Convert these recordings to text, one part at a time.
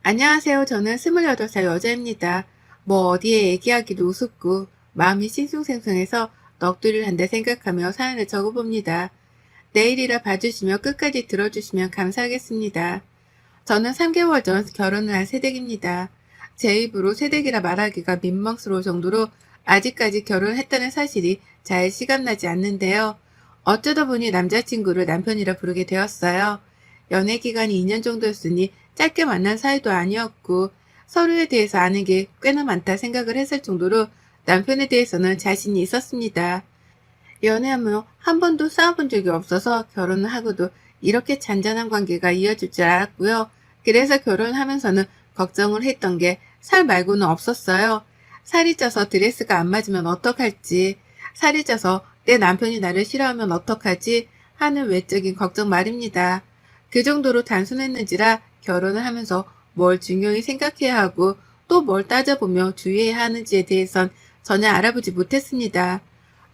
안녕하세요. 저는 28살 여자입니다. 뭐 어디에 얘기하기도 우습고 마음이 싱숭생숭해서 넋두리를 한다 생각하며 사연을 적어봅니다. 내일이라 봐주시며 끝까지 들어주시면 감사하겠습니다. 저는 3개월 전 결혼을 한 새댁입니다. 제 입으로 새댁이라 말하기가 민망스러울 정도로 아직까지 결혼을 했다는 사실이 잘 시감나지 않는데요. 어쩌다 보니 남자친구를 남편이라 부르게 되었어요. 연애 기간이 2년 정도였으니 짧게 만난 사이도 아니었고 서로에 대해서 아는 게 꽤나 많다 생각을 했을 정도로 남편에 대해서는 자신이 있었습니다. 연애하며 한 번도 싸워본 적이 없어서 결혼을 하고도 이렇게 잔잔한 관계가 이어질 줄 알았고요. 그래서 결혼하면서는 걱정을 했던 게 살 말고는 없었어요. 살이 쪄서 드레스가 안 맞으면 어떡할지, 살이 쪄서 내 남편이 나를 싫어하면 어떡하지 하는 외적인 걱정 말입니다. 그 정도로 단순했는지라 결혼을 하면서 뭘 중요히 생각해야 하고 또 뭘 따져보며 주의해야 하는지에 대해선 전혀 알아보지 못했습니다.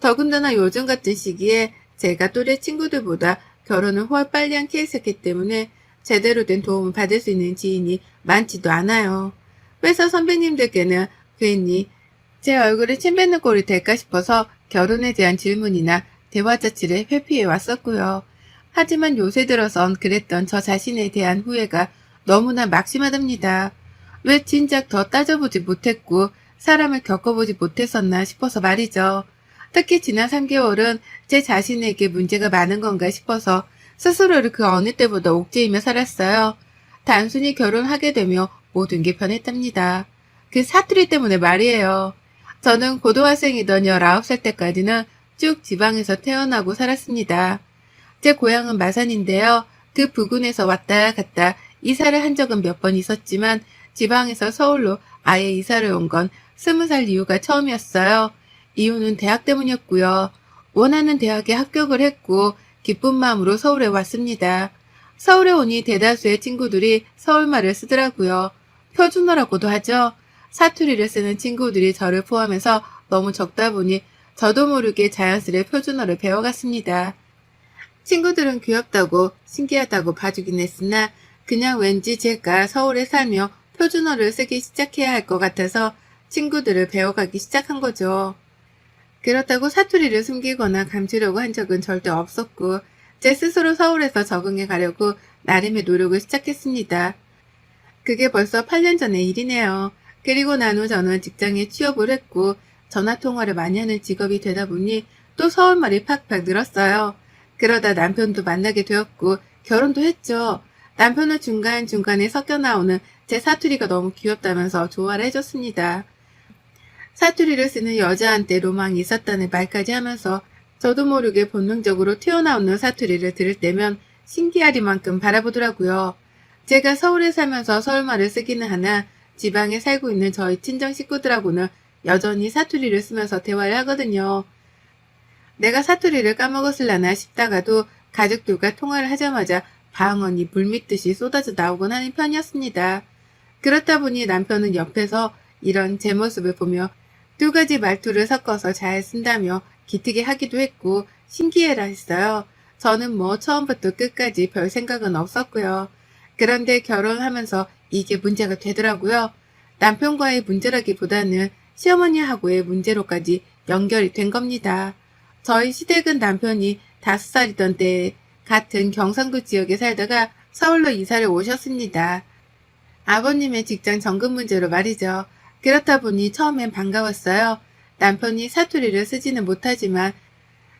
더군다나 요즘 같은 시기에 제가 또래 친구들보다 결혼을 훨 빨리 한 케이스였기 때문에 제대로 된 도움을 받을 수 있는 지인이 많지도 않아요. 회사 선배님들께는 괜히 제 얼굴에 침 뱉는 꼴이 될까 싶어서 결혼에 대한 질문이나 대화 자체를 회피해 왔었고요. 하지만 요새 들어선 그랬던 저 자신에 대한 후회가 너무나 막심하답니다. 왜 진작 더 따져보지 못했고 사람을 겪어보지 못했었나 싶어서 말이죠. 특히 지난 3개월은 제 자신에게 문제가 많은 건가 싶어서 스스로를 그 어느 때보다 옥죄이며 살았어요. 단순히 결혼하게 되며 모든 게 변했답니다. 그 사투리 때문에 말이에요. 저는 고등학생이던 19살 때까지는 쭉 지방에서 태어나고 살았습니다. 제 고향은 마산인데요. 그 부근에서 왔다 갔다 이사를 한 적은 몇 번 있었지만 지방에서 서울로 아예 이사를 온 건 20살 이후가 처음이었어요. 이유는 대학 때문이었고요. 원하는 대학에 합격을 했고 기쁜 마음으로 서울에 왔습니다. 서울에 오니 대다수의 친구들이 서울말을 쓰더라고요. 표준어라고도 하죠. 사투리를 쓰는 친구들이 저를 포함해서 너무 적다 보니 저도 모르게 자연스레 표준어를 배워갔습니다. 친구들은 귀엽다고 신기하다고 봐주긴 했으나 그냥 왠지 제가 서울에 살며 표준어를 쓰기 시작해야 할 것 같아서 친구들을 배워가기 시작한 거죠. 그렇다고 사투리를 숨기거나 감추려고 한 적은 절대 없었고 제 스스로 서울에서 적응해 가려고 나름의 노력을 시작했습니다. 그게 벌써 8년 전의 일이네요. 그리고 난 후 저는 직장에 취업을 했고 전화통화를 많이 하는 직업이 되다 보니 또 서울말이 팍팍 늘었어요. 그러다 남편도 만나게 되었고 결혼도 했죠. 남편은 중간중간에 섞여 나오는 제 사투리가 너무 귀엽다면서 좋아를 해줬습니다. 사투리를 쓰는 여자한테 로망이 있었다는 말까지 하면서 저도 모르게 본능적으로 튀어나오는 사투리를 들을 때면 신기하리만큼 바라보더라고요. 제가 서울에 살면서 서울말을 쓰기는 하나 지방에 살고 있는 저희 친정 식구들하고는 여전히 사투리를 쓰면서 대화를 하거든요. 내가 사투리를 까먹었을라나 싶다가도 가족들과 통화를 하자마자 방언이 물밀듯이 쏟아져 나오곤 하는 편이었습니다. 그렇다 보니 남편은 옆에서 이런 제 모습을 보며 두 가지 말투를 섞어서 잘 쓴다며 기특해 하기도 했고 신기해라 했어요. 저는 뭐 처음부터 끝까지 별 생각은 없었고요. 그런데 결혼하면서 이게 문제가 되더라고요. 남편과의 문제라기보다는 시어머니하고의 문제로까지 연결이 된 겁니다. 저희 시댁은 남편이 5살이던 때 같은 경상도 지역에 살다가 서울로 이사를 오셨습니다. 아버님의 직장 정급 문제로 말이죠. 그렇다 보니 처음엔 반가웠어요. 남편이 사투리를 쓰지는 못하지만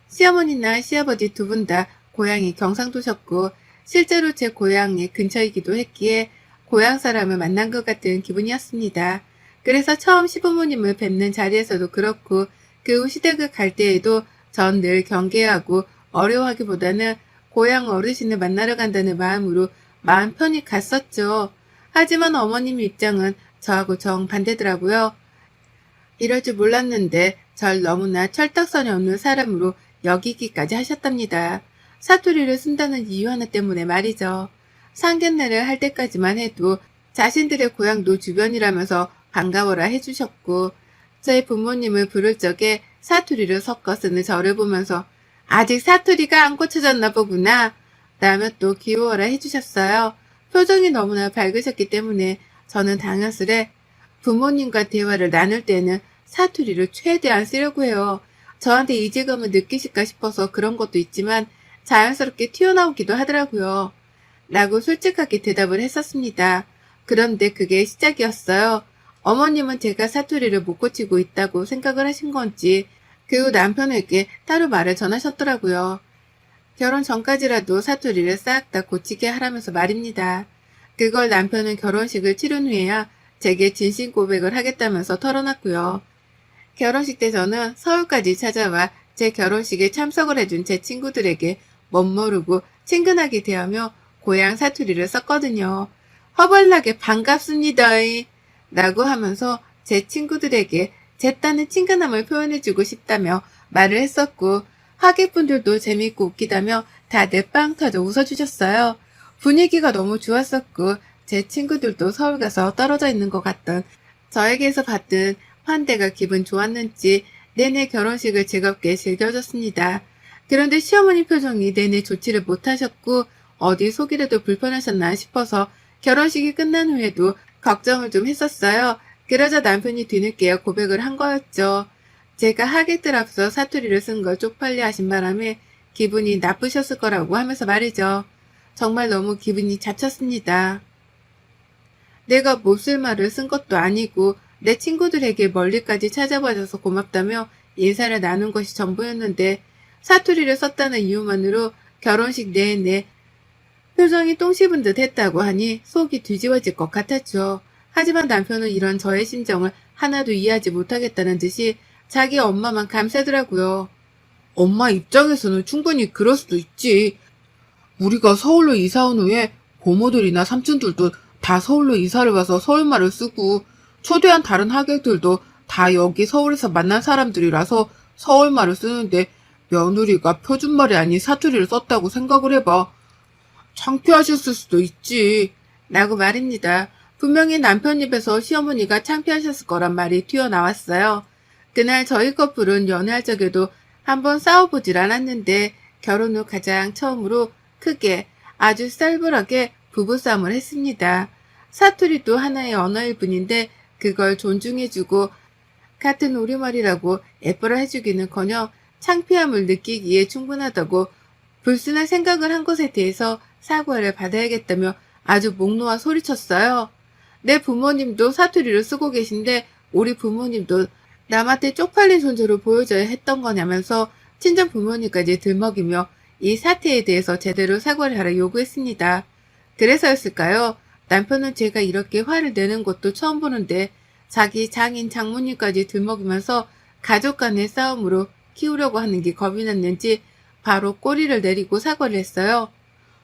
시어머니나 시아버지 두 분 다 고향이 경상도셨고 실제로 제 고향의 근처이기도 했기에 고향 사람을 만난 것 같은 기분이었습니다. 그래서 처음 시부모님을 뵙는 자리에서도 그렇고 그 후 시댁을 갈 때에도 전 늘 경계하고 어려워하기보다는 고향 어르신을 만나러 간다는 마음으로 마음 편히 갔었죠. 하지만 어머님 입장은 저하고 정반대더라고요. 이럴 줄 몰랐는데 절 너무나 철딱선이 없는 사람으로 여기기까지 하셨답니다. 사투리를 쓴다는 이유 하나 때문에 말이죠. 상견례를 할 때까지만 해도 자신들의 고향도 주변이라면서 반가워라 해주셨고 저희 부모님을 부를 적에 사투리를 섞어 쓰는 저를 보면서 아직 사투리가 안 고쳐졌나 보구나 라며 또 귀여워라 해주셨어요. 표정이 너무나 밝으셨기 때문에 저는 당연스레 부모님과 대화를 나눌 때는 사투리를 최대한 쓰려고 해요. 저한테 이질감을 느끼실까 싶어서 그런 것도 있지만 자연스럽게 튀어나오기도 하더라고요. 라고 솔직하게 대답을 했었습니다. 그런데 그게 시작이었어요. 어머님은 제가 사투리를 못 고치고 있다고 생각을 하신 건지 그 후 남편에게 따로 말을 전하셨더라고요. 결혼 전까지라도 사투리를 싹 다 고치게 하라면서 말입니다. 그걸 남편은 결혼식을 치른 후에야 제게 진심 고백을 하겠다면서 털어놨고요. 결혼식 때 저는 서울까지 찾아와 제 결혼식에 참석을 해준 제 친구들에게 멋모르고 친근하게 대하며 고향 사투리를 썼거든요. 허벌나게 반갑습니다. 라고 하면서 제 친구들에게 제 딴의 친근함을 표현해주고 싶다며 말을 했었고 하객분들도 재밌고 웃기다며 다들 빵 터져 웃어주셨어요. 분위기가 너무 좋았었고 제 친구들도 서울 가서 떨어져 있는 것 같던 저에게서 받은 환대가 기분 좋았는지 내내 결혼식을 즐겁게 즐겨줬습니다. 그런데 시어머니 표정이 내내 좋지를 못하셨고 어디 속이라도 불편하셨나 싶어서 결혼식이 끝난 후에도 걱정을 좀 했었어요. 그러자 남편이 뒤늦게 고백을 한 거였죠. 제가 하객들 앞서 사투리를 쓴 걸 쪽팔려 하신 바람에 기분이 나쁘셨을 거라고 하면서 말이죠. 정말 너무 기분이 잡쳤습니다. 내가 못쓸 말을 쓴 것도 아니고 내 친구들에게 멀리까지 찾아와줘서 고맙다며 인사를 나눈 것이 전부였는데 사투리를 썼다는 이유만으로 결혼식 내내 표정이 똥 씹은 듯 했다고 하니 속이 뒤집어질 것 같았죠. 하지만 남편은 이런 저의 심정을 하나도 이해하지 못하겠다는 듯이 자기 엄마만 감싸더라고요. 엄마 입장에서는 충분히 그럴 수도 있지. 우리가 서울로 이사 온 후에 고모들이나 삼촌들도 다 서울로 이사를 와서 서울말을 쓰고 초대한 다른 하객들도 다 여기 서울에서 만난 사람들이라서 서울말을 쓰는데 며느리가 표준말이 아닌 사투리를 썼다고 생각을 해봐. 창피하셨을 수도 있지. 라고 말입니다. 분명히 남편 입에서 시어머니가 창피하셨을 거란 말이 튀어나왔어요. 그날 저희 커플은 연애할 적에도 한번 싸워보질 않았는데 결혼 후 가장 처음으로 크게 아주 쌀벌하게 부부싸움을 했습니다. 사투리도 하나의 언어일 뿐인데 그걸 존중해주고 같은 우리말이라고 예뻐라 해주기는커녕 창피함을 느끼기에 충분하다고 불순한 생각을 한 것에 대해서 사과를 받아야겠다며 아주 목 놓아 소리쳤어요. 내 부모님도 사투리를 쓰고 계신데 우리 부모님도 남한테 쪽팔린 존재로 보여줘야 했던 거냐면서 친정 부모님까지 들먹이며 이 사태에 대해서 제대로 사과를 하라 요구했습니다. 그래서였을까요? 남편은 제가 이렇게 화를 내는 것도 처음 보는데 자기 장인 장모님까지 들먹이면서 가족 간의 싸움으로 키우려고 하는 게 겁이 났는지 바로 꼬리를 내리고 사과를 했어요.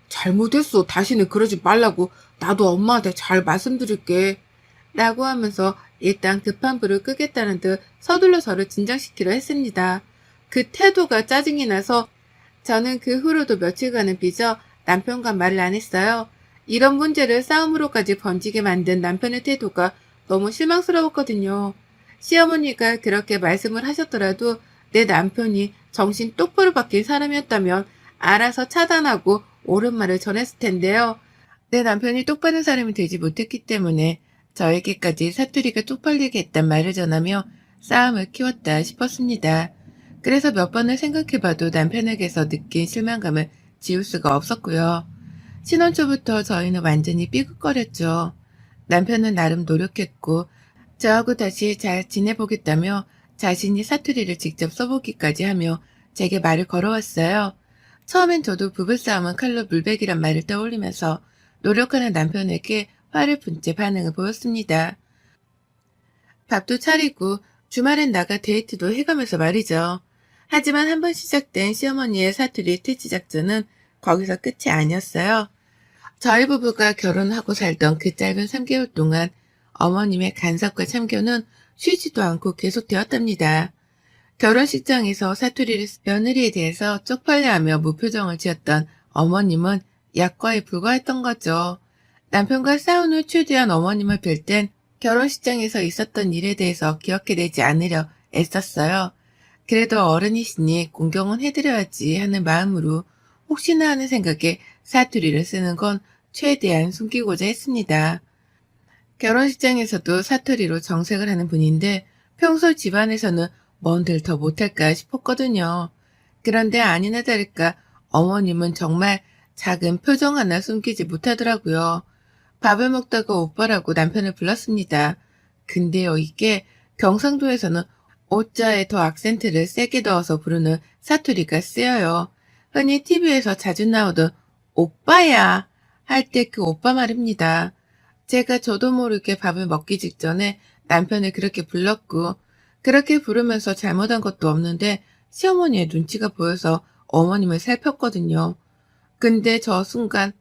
잘못했어. 다시는 그러지 말라고 나도 엄마한테 잘 말씀드릴게. 라고 하면서 일단 급한 불을 끄겠다는 듯 서둘러 저를 진정시키려 했습니다. 그 태도가 짜증이 나서 저는 그 후로도 며칠간은 빚어 남편과 말을 안 했어요. 이런 문제를 싸움으로까지 번지게 만든 남편의 태도가 너무 실망스러웠거든요. 시어머니가 그렇게 말씀을 하셨더라도 내 남편이 정신 똑바로 바뀐 사람이었다면 알아서 차단하고 옳은 말을 전했을 텐데요. 내 남편이 똑바른 사람이 되지 못했기 때문에 저에게까지 사투리가 쪽팔리게 했단 말을 전하며 싸움을 키웠다 싶었습니다. 그래서 몇 번을 생각해봐도 남편에게서 느낀 실망감을 지울 수가 없었고요. 신혼 초부터 저희는 완전히 삐걱거렸죠. 남편은 나름 노력했고 저하고 다시 잘 지내보겠다며 자신이 사투리를 직접 써보기까지 하며 제게 말을 걸어왔어요. 처음엔 저도 부부싸움은 칼로 물베기란 말을 떠올리면서 노력하는 남편에게 화를 푼 채 반응을 보였습니다. 밥도 차리고 주말엔 나가 데이트도 해가면서 말이죠. 하지만 한번 시작된 시어머니의 사투리 퇴치 작전은 거기서 끝이 아니었어요. 저희 부부가 결혼하고 살던 그 짧은 3개월 동안 어머님의 간섭과 참견은 쉬지도 않고 계속되었답니다. 결혼식장에서 사투리를 며느리에 대해서 쪽팔려하며 무표정을 지었던 어머님은 약과에 불과했던 거죠. 남편과 싸운 후 최대한 어머님을 뵐 땐 결혼식장에서 있었던 일에 대해서 기억해내지 않으려 애썼어요. 그래도 어른이시니 공경은 해드려야지 하는 마음으로 혹시나 하는 생각에 사투리를 쓰는 건 최대한 숨기고자 했습니다. 결혼식장에서도 사투리로 정색을 하는 분인데 평소 집안에서는 뭔들 더 못할까 싶었거든요. 그런데 아니나 다를까 어머님은 정말 작은 표정 하나 숨기지 못하더라고요. 밥을 먹다가 오빠라고 남편을 불렀습니다. 근데요, 이게 경상도에서는 오자에 더 악센트를 세게 넣어서 부르는 사투리가 쓰여요. 흔히 TV에서 자주 나오던 오빠야 할 때 그 오빠 말입니다. 제가 저도 모르게 밥을 먹기 직전에 남편을 그렇게 불렀고 그렇게 부르면서 잘못한 것도 없는데 시어머니의 눈치가 보여서 어머님을 살폈거든요. 근데 저 순간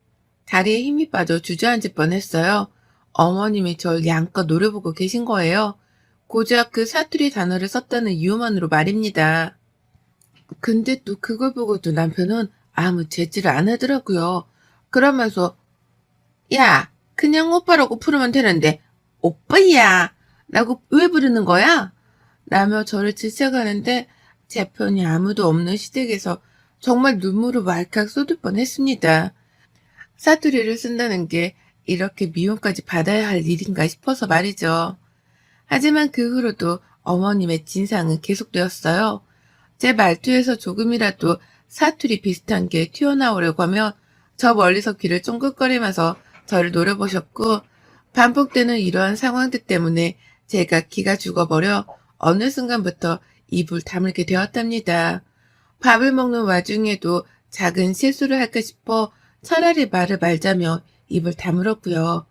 다리에 힘이 빠져 주저앉을 뻔했어요. 어머님이 절 양껏 노려보고 계신 거예요. 고작 그 사투리 단어를 썼다는 이유만으로 말입니다. 근데 또 그걸 보고도 남편은 아무 제지를 안 하더라고요. 그러면서 야, 그냥 오빠라고 부르면 되는데 오빠야 라고 왜 부르는 거야? 라며 저를 질책하는데 제 편이 아무도 없는 시댁에서 정말 눈물을 왈칵 쏟을 뻔했습니다. 사투리를 쓴다는 게 이렇게 미움까지 받아야 할 일인가 싶어서 말이죠. 하지만 그 후로도 어머님의 진상은 계속되었어요. 제 말투에서 조금이라도 사투리 비슷한 게 튀어나오려고 하면 저 멀리서 귀를 쫑긋거리면서 저를 노려보셨고 반복되는 이러한 상황들 때문에 제가 기가 죽어버려 어느 순간부터 입을 다물게 되었답니다. 밥을 먹는 와중에도 작은 실수를 할까 싶어 차라리 말을 말자며 입을 다물었고요.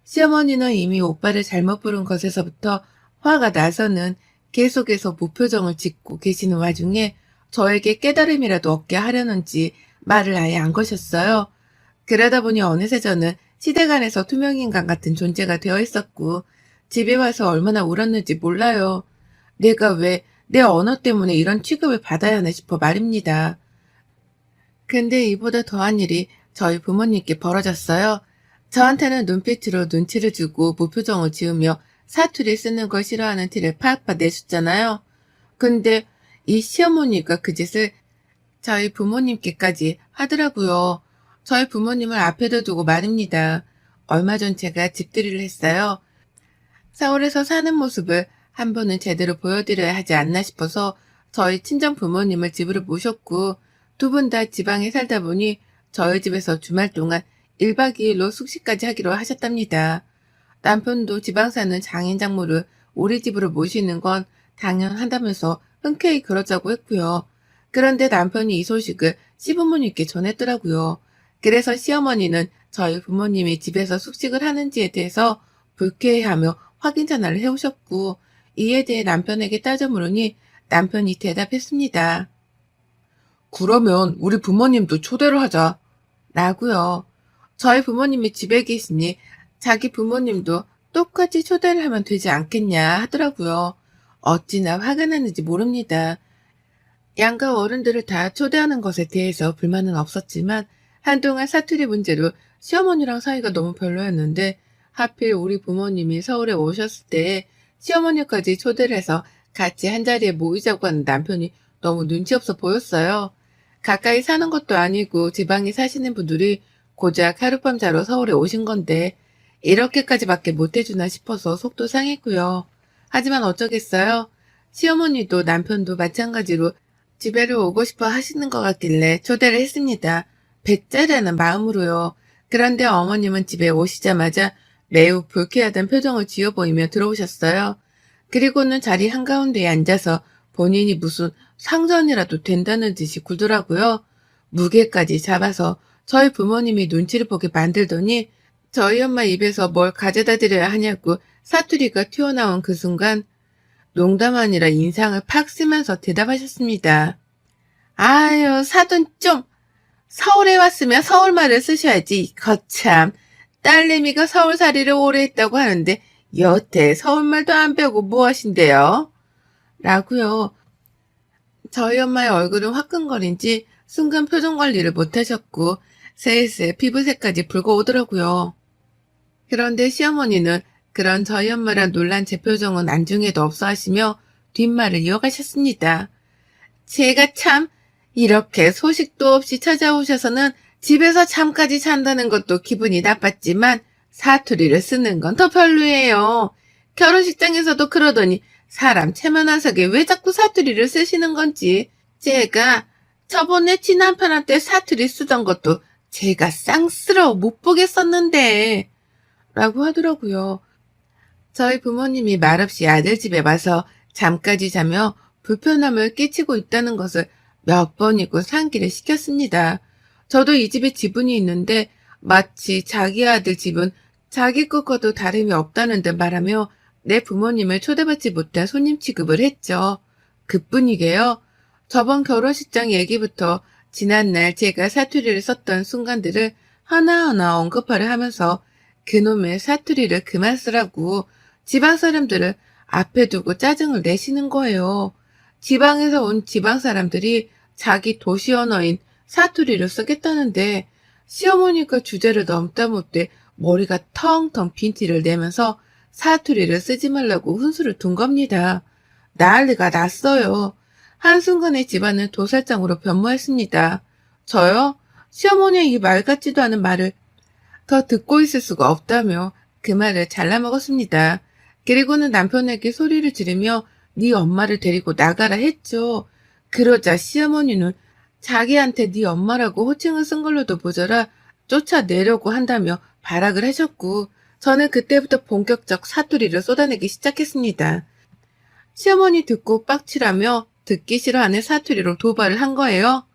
시어머니는 이미 오빠를 잘못 부른 것에서부터 화가 나서는 계속해서 무표정을 짓고 계시는 와중에 저에게 깨달음이라도 얻게 하려는지 말을 아예 안 거셨어요. 그러다 보니 어느새 저는 시댁 안에서 투명인간 같은 존재가 되어 있었고 집에 와서 얼마나 울었는지 몰라요. 내가 왜 내 언어 때문에 이런 취급을 받아야 하나 싶어 말입니다. 근데 이보다 더한 일이 저희 부모님께 벌어졌어요. 저한테는 눈빛으로 눈치를 주고 무표정을 지으며 사투리 쓰는 걸 싫어하는 티를 팍팍 내셨잖아요. 근데 이 시어머니가 그 짓을 저희 부모님께까지 하더라고요. 저희 부모님을 앞에다 두고 말입니다. 얼마 전 제가 집들이를 했어요. 서울에서 사는 모습을 한 번은 제대로 보여드려야 하지 않나 싶어서 저희 친정 부모님을 집으로 모셨고 두 분 다 지방에 살다 보니 저희 집에서 주말 동안 1박 2일로 숙식까지 하기로 하셨답니다. 남편도 지방 사는 장인 장모를 우리 집으로 모시는 건 당연하다면서 흔쾌히 그러자고 했고요. 그런데 남편이 이 소식을 시부모님께 전했더라고요. 그래서 시어머니는 저희 부모님이 집에서 숙식을 하는지에 대해서 불쾌해하며 확인 전화를 해오셨고 이에 대해 남편에게 따져 물으니 남편이 대답했습니다. 그러면 우리 부모님도 초대를 하자. 라고요. 저희 부모님이 집에 계시니 자기 부모님도 똑같이 초대를 하면 되지 않겠냐 하더라고요. 어찌나 화가 나는지 모릅니다. 양가 어른들을 다 초대하는 것에 대해서 불만은 없었지만 한동안 사투리 문제로 시어머니랑 사이가 너무 별로였는데 하필 우리 부모님이 서울에 오셨을 때 시어머니까지 초대를 해서 같이 한자리에 모이자고 하는 남편이 너무 눈치 없어 보였어요. 가까이 사는 것도 아니고 지방에 사시는 분들이 고작 하룻밤 자러 서울에 오신 건데 이렇게까지밖에 못해주나 싶어서 속도 상했고요. 하지만 어쩌겠어요. 시어머니도 남편도 마찬가지로 집에를 오고 싶어 하시는 것 같길래 초대를 했습니다. 뵙자라는 마음으로요. 그런데 어머님은 집에 오시자마자 매우 불쾌하던 표정을 지어 보이며 들어오셨어요. 그리고는 자리 한가운데에 앉아서 본인이 무슨 상전이라도 된다는 듯이 굴더라고요. 무게까지 잡아서 저희 부모님이 눈치를 보게 만들더니 저희 엄마 입에서 뭘 가져다 드려야 하냐고 사투리가 튀어나온 그 순간 농담 아니라 인상을 팍 쓰면서 대답하셨습니다. 아유, 사돈 좀 서울에 왔으면 서울말을 쓰셔야지. 거참 딸내미가 서울살이를 오래 했다고 하는데 여태 서울말도 안 배우고 뭐 하신대요? 라고요. 저희 엄마의 얼굴은 화끈거린지 순간 표정 관리를 못하셨고 슬슬 피부색까지 붉어오더라고요. 그런데 시어머니는 그런 저희 엄마랑 놀란 제 표정은 안중에도 없어 하시며 뒷말을 이어가셨습니다. 제가 참 이렇게 소식도 없이 찾아오셔서는 집에서 잠까지 잔다는 것도 기분이 나빴지만 사투리를 쓰는 건 더 별로예요. 결혼식장에서도 그러더니 사람 체면한석에 왜 자꾸 사투리를 쓰시는 건지. 제가 저번에 친남편한테 사투리 쓰던 것도 제가 쌍스러워 못 보겠었는데 라고 하더라고요. 저희 부모님이 말없이 아들 집에 와서 잠까지 자며 불편함을 끼치고 있다는 것을 몇 번이고 상기를 시켰습니다. 저도 이 집에 지분이 있는데 마치 자기 아들 집은 자기 것과도 다름이 없다는 듯 말하며 내 부모님을 초대받지 못한 손님 취급을 했죠. 그뿐이게요. 저번 결혼식장 얘기부터 지난날 제가 사투리를 썼던 순간들을 하나하나 언급하려 하면서 그놈의 사투리를 그만 쓰라고 지방 사람들을 앞에 두고 짜증을 내시는 거예요. 지방에서 온 지방 사람들이 자기 도시 언어인 사투리를 쓰겠다는데 시어머니가 주제를 넘다 못해 머리가 텅텅 빈 티를 내면서 사투리를 쓰지 말라고 훈수를 둔 겁니다. 난리가 났어요. 한순간에 집안은 도살장으로 변모했습니다. 저요? 시어머니의 이 말 같지도 않은 말을 더 듣고 있을 수가 없다며 그 말을 잘라먹었습니다. 그리고는 남편에게 소리를 지르며 네 엄마를 데리고 나가라 했죠. 그러자 시어머니는 자기한테 네 엄마라고 호칭을 쓴 걸로도 모자라 쫓아내려고 한다며 발악을 하셨고 저는 그때부터 본격적 사투리를 쏟아내기 시작했습니다. 시어머니 듣고 빡치라며 듣기 싫어하는 사투리로 도발을 한 거예요.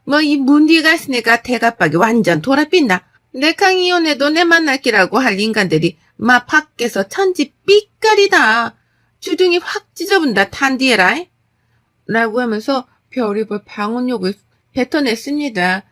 뭐 이 문디 가스네가 대가빡이 완전 돌아빛나. 내캉 이혼해도 내 만날 기라고 할 인간들이 마 밖에서 천지 삐까리다. 주둥이 확 찢어본다 탄디에라. 라고 하면서 별의별 방언욕을 뱉어냈습니다.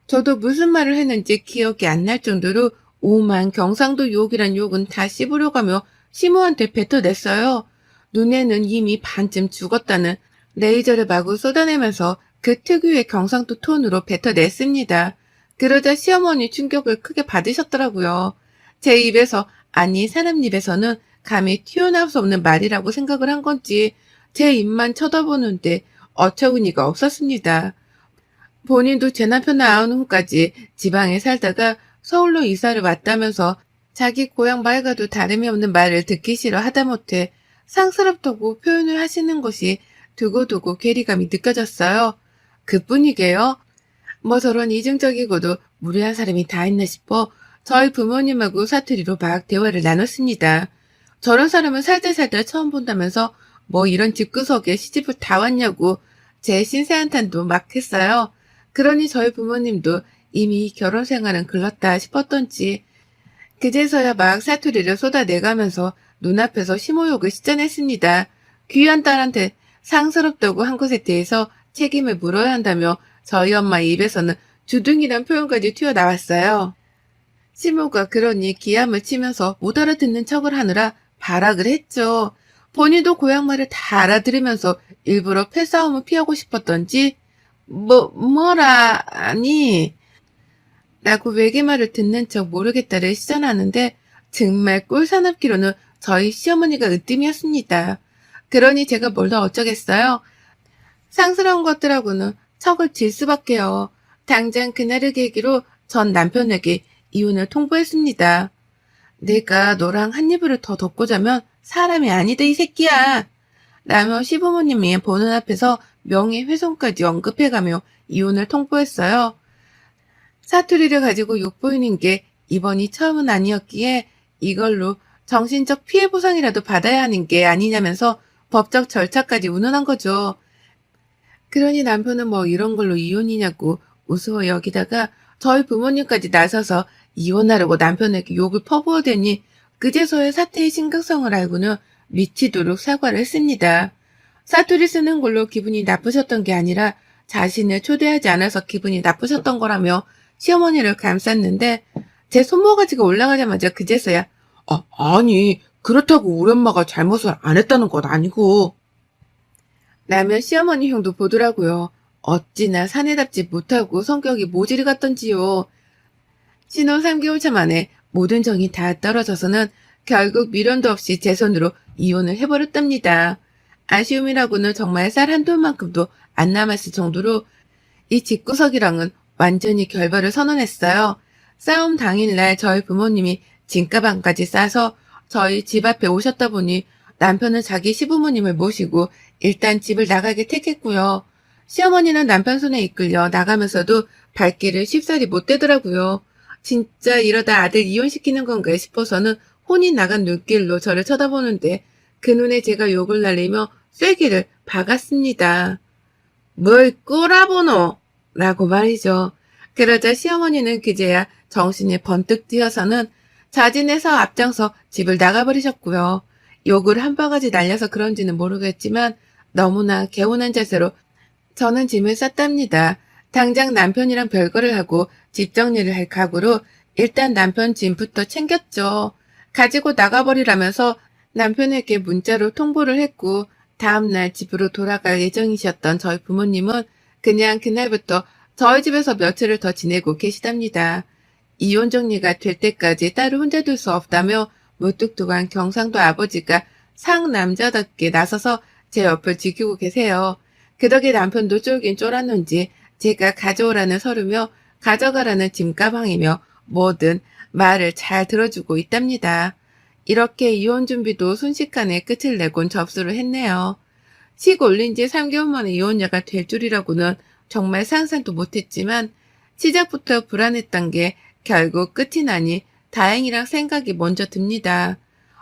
저도 무슨 말을 했는지 기억이 안 날 정도로 오만 경상도 욕이란 욕은 다 씹으려가며 시모한테 뱉어냈어요. 눈에는 이미 반쯤 죽었다는 레이저를 마구 쏟아내면서 그 특유의 경상도 톤으로 뱉어냈습니다. 그러자 시어머니 충격을 크게 받으셨더라고요. 제 입에서, 아니 사람 입에서는 감히 튀어나올 수 없는 말이라고 생각을 한 건지 제 입만 쳐다보는데 어처구니가 없었습니다. 본인도 제 남편 낳은 후까지 지방에 살다가 서울로 이사를 왔다면서 자기 고향 말과도 다름이 없는 말을 듣기 싫어 하다못해 상스럽다고 표현을 하시는 것이 두고두고 괴리감이 느껴졌어요. 그뿐이게요. 뭐 저런 이중적이고도 무례한 사람이 다 있나 싶어 저희 부모님하고 사투리로 막 대화를 나눴습니다. 저런 사람은 살달살달 처음 본다면서 뭐 이런 집구석에 시집을 다 왔냐고 제 신세 한탄도 막 했어요. 그러니 저희 부모님도 이미 결혼 생활은 글렀다 싶었던지 그제서야 막 사투리를 쏟아내가면서 눈앞에서 심호욕을 시전했습니다. 귀한 딸한테 상스럽다고 한 것에 대해서 책임을 물어야 한다며 저희 엄마 입에서는 주둥이란 표현까지 튀어나왔어요. 시모가 그러니 기함을 치면서 못 알아듣는 척을 하느라 발악을 했죠. 본인도 고향말을 다 알아들으면서 일부러 패싸움을 피하고 싶었던지 뭐라 아니 라고 외계말을 듣는 척 모르겠다를 시전하는데 정말 꼴사납기로는 저희 시어머니가 으뜸이었습니다. 그러니 제가 뭘 더 어쩌겠어요. 상스러운 것들하고는 척을 질 수밖에요. 당장 그날을 계기로 전 남편에게 이혼을 통보했습니다. 내가 너랑 한 이불을 더 덮고 자면 사람이 아니다 이 새끼야. 라며 시부모님이 보는 앞에서 명예훼손까지 언급해가며 이혼을 통보했어요. 사투리를 가지고 욕보이는 게 이번이 처음은 아니었기에 이걸로 정신적 피해 보상이라도 받아야 하는 게 아니냐면서 법적 절차까지 운운한 거죠. 그러니 남편은 뭐 이런 걸로 이혼이냐고 우스워 여기다가 저희 부모님까지 나서서 이혼하려고 남편에게 욕을 퍼부어대니 그제서야 사태의 심각성을 알고는 미치도록 사과를 했습니다. 사투리 쓰는 걸로 기분이 나쁘셨던 게 아니라 자신을 초대하지 않아서 기분이 나쁘셨던 거라며 시어머니를 감쌌는데 제 손모가지가 올라가자마자 그제서야 아니 그렇다고 우리 엄마가 잘못을 안 했다는 건 아니고 라며 시어머니 형도 보더라고요. 어찌나 사내답지 못하고 성격이 모질이 같던지요. 신혼 3개월 차 만에 모든 정이 다 떨어져서는 결국 미련도 없이 제 손으로 이혼을 해버렸답니다. 아쉬움이라고는 정말 쌀 한 돈만큼도 안 남았을 정도로 이 집구석이랑은 완전히 결별을 선언했어요. 싸움 당일날 저희 부모님이 짐가방까지 싸서 저희 집 앞에 오셨다 보니 남편은 자기 시부모님을 모시고 일단 집을 나가게 택했고요. 시어머니는 남편 손에 이끌려 나가면서도 발길을 쉽사리 못 대더라고요. 진짜 이러다 아들 이혼시키는 건가 싶어서는 혼이 나간 눈길로 저를 쳐다보는데 그 눈에 제가 욕을 날리며 쐐기를 박았습니다. 뭘 꼬라보노? 라고 말이죠. 그러자 시어머니는 그제야 정신이 번뜩 드어서는 자진해서 앞장서 집을 나가버리셨고요. 욕을 한 바가지 날려서 그런지는 모르겠지만 너무나 개운한 자세로 저는 짐을 쌌답니다. 당장 남편이랑 별거를 하고 집 정리를 할 각오로 일단 남편 짐부터 챙겼죠. 가지고 나가버리라면서 남편에게 문자로 통보를 했고 다음날 집으로 돌아갈 예정이셨던 저희 부모님은 그냥 그날부터 저희 집에서 며칠을 더 지내고 계시답니다. 이혼 정리가 될 때까지 딸을 혼자 둘 수 없다며 무뚝뚝한 경상도 아버지가 상남자답게 나서서 제 옆을 지키고 계세요. 그 덕에 남편도 쫄긴 쫄았는지 제가 가져오라는 서류며 가져가라는 짐가방이며 뭐든 말을 잘 들어주고 있답니다. 이렇게 이혼 준비도 순식간에 끝을 내곤 접수를 했네요. 식 올린 지 3개월 만에 이혼녀가 될 줄이라고는 정말 상상도 못했지만 시작부터 불안했던 게 결국 끝이 나니 다행이란 생각이 먼저 듭니다.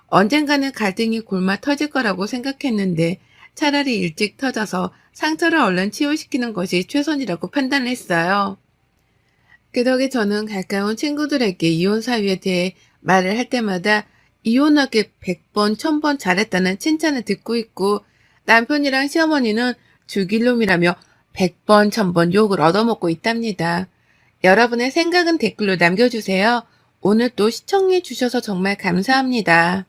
언젠가는 갈등이 골마 터질 거라고 생각했는데 차라리 일찍 터져서 상처를 얼른 치유시키는 것이 최선이라고 판단을 했어요. 그 덕에 저는 가까운 친구들에게 이혼 사유에 대해 말을 할 때마다 이혼하길 100번, 1000번 잘했다는 칭찬을 듣고 있고 남편이랑 시어머니는 죽일 놈이라며 100번, 1000번 욕을 얻어먹고 있답니다. 여러분의 생각은 댓글로 남겨주세요. 오늘 또 시청해주셔서 정말 감사합니다.